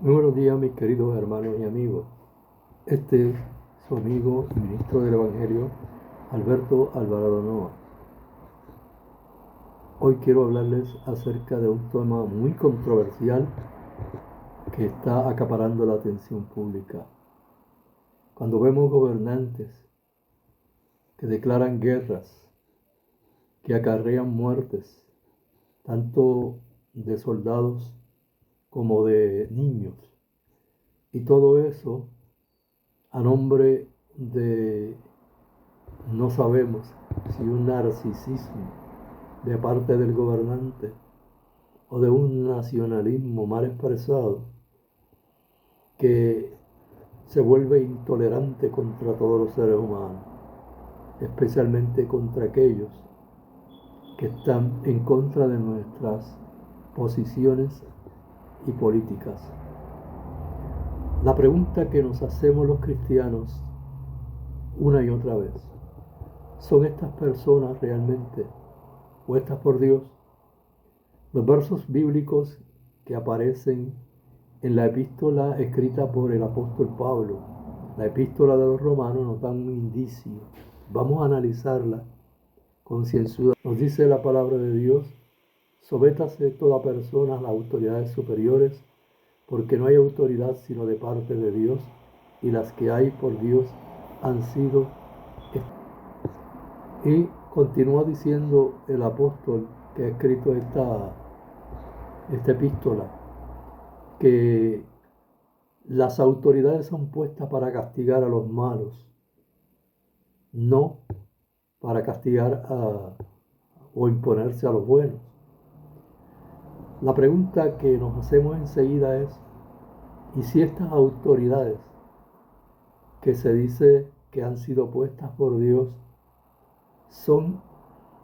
Muy buenos días, mis queridos hermanos y amigos. Este es su amigo y ministro del Evangelio, Alberto Alvarado Noa. Hoy quiero hablarles acerca de un tema muy controversial que está acaparando la atención pública. Cuando vemos gobernantes que declaran guerras, que acarrean muertes, tanto de soldados como de niños, y todo eso a nombre de, no sabemos si un narcisismo de parte del gobernante o de un nacionalismo mal expresado que se vuelve intolerante contra todos los seres humanos, especialmente contra aquellos que están en contra de nuestras posiciones y políticas. La pregunta que nos hacemos los cristianos una y otra vez: ¿son estas personas realmente puestas por Dios? Los versos bíblicos que aparecen en la epístola escrita por el apóstol Pablo, la epístola de los Romanos, nos dan un indicio. Vamos a analizarla concienzudamente. Nos dice la palabra de Dios: sométase toda persona a las autoridades superiores, porque no hay autoridad sino de parte de Dios, y las que hay por Dios han sido. Y continúa diciendo el apóstol que ha escrito esta epístola, que las autoridades son puestas para castigar a los malos, no para castigar o imponerse a los buenos. La pregunta que nos hacemos enseguida es: ¿y si estas autoridades que se dice que han sido puestas por Dios son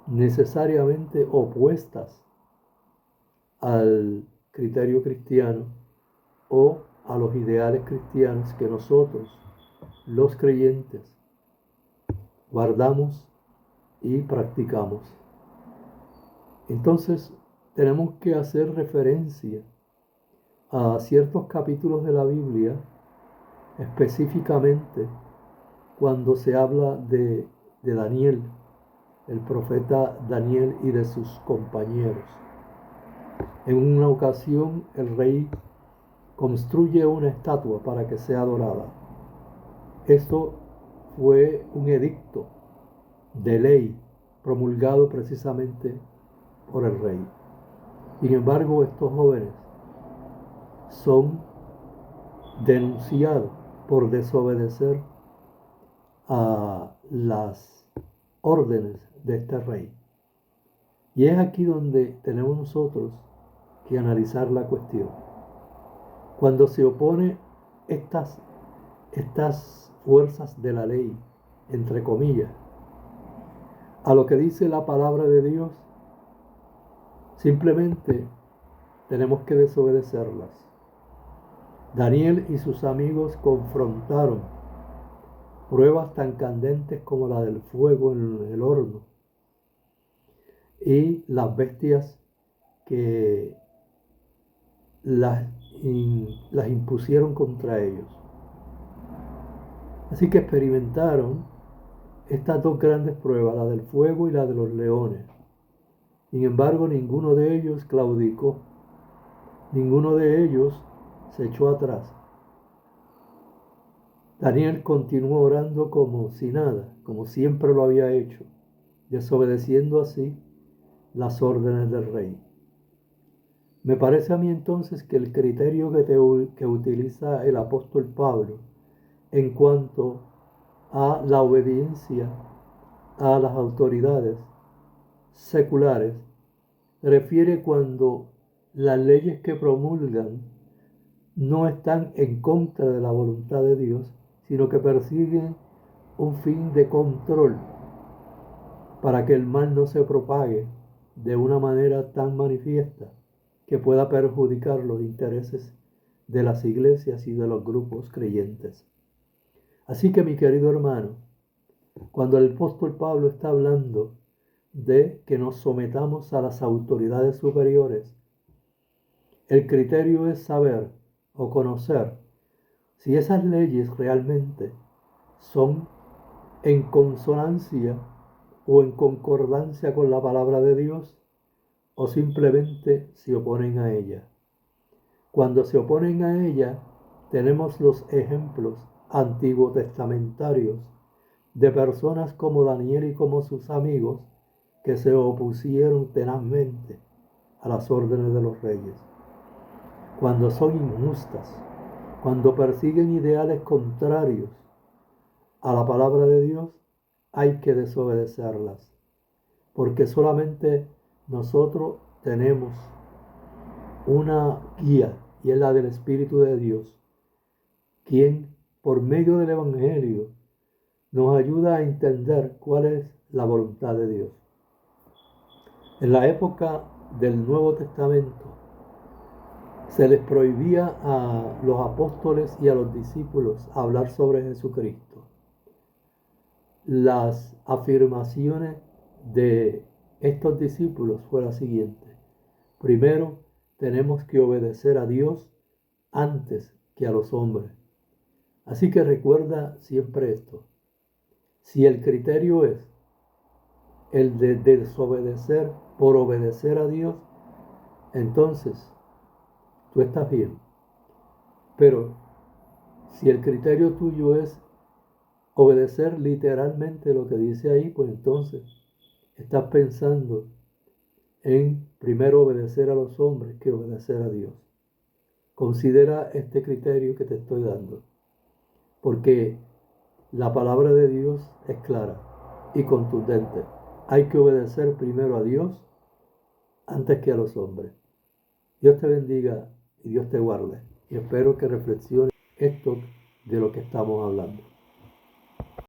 necesariamente opuestas al criterio cristiano o a los ideales cristianos que nosotros, los creyentes, guardamos y practicamos? Entonces tenemos que hacer referencia a ciertos capítulos de la Biblia, específicamente cuando se habla de Daniel, el profeta Daniel, y de sus compañeros. En una ocasión el rey construye una estatua para que sea adorada. Esto fue un edicto de ley promulgado precisamente por el rey. Sin embargo, estos jóvenes son denunciados por desobedecer a las órdenes de este rey. Y es aquí donde tenemos nosotros que analizar la cuestión. Cuando se opone estas fuerzas de la ley, entre comillas, a lo que dice la palabra de Dios, simplemente tenemos que desobedecerlas. Daniel y sus amigos confrontaron pruebas tan candentes como la del fuego en el horno y las bestias que las impusieron contra ellos. Así que experimentaron estas dos grandes pruebas, la del fuego y la de los leones. Sin embargo, ninguno de ellos claudicó, ninguno de ellos se echó atrás. Daniel continuó orando como si nada, como siempre lo había hecho, desobedeciendo así las órdenes del rey. Me parece a mí entonces que el criterio que utiliza el apóstol Pablo en cuanto a la obediencia a las autoridades seculares refiere cuando las leyes que promulgan no están en contra de la voluntad de Dios, sino que persiguen un fin de control para que el mal no se propague de una manera tan manifiesta que pueda perjudicar los intereses de las iglesias y de los grupos creyentes. Así que, mi querido hermano, cuando el apóstol Pablo está hablando de que nos sometamos a las autoridades superiores, el criterio es saber o conocer si esas leyes realmente son en consonancia o en concordancia con la palabra de Dios o simplemente se oponen a ella. Cuando se oponen a ella, tenemos los ejemplos antiguo testamentarios de personas como Daniel y como sus amigos que se opusieron tenazmente a las órdenes de los reyes. Cuando son injustas, cuando persiguen ideales contrarios a la palabra de Dios, hay que desobedecerlas, porque solamente nosotros tenemos una guía y es la del Espíritu de Dios, quien por medio del Evangelio nos ayuda a entender cuál es la voluntad de Dios. En la época del Nuevo Testamento se les prohibía a los apóstoles y a los discípulos hablar sobre Jesucristo. Las afirmaciones de estos discípulos fue la siguiente: primero, tenemos que obedecer a Dios antes que a los hombres. Así que recuerda siempre esto. Si el criterio es el de desobedecer por obedecer a Dios, entonces tú estás bien. Pero si el criterio tuyo es obedecer literalmente lo que dice ahí, pues entonces estás pensando en primero obedecer a los hombres que obedecer a Dios. Considera este criterio que te estoy dando, porque la palabra de Dios es clara y contundente. Hay que obedecer primero a Dios antes que a los hombres. Dios te bendiga y Dios te guarde. Y espero que reflexiones esto de lo que estamos hablando.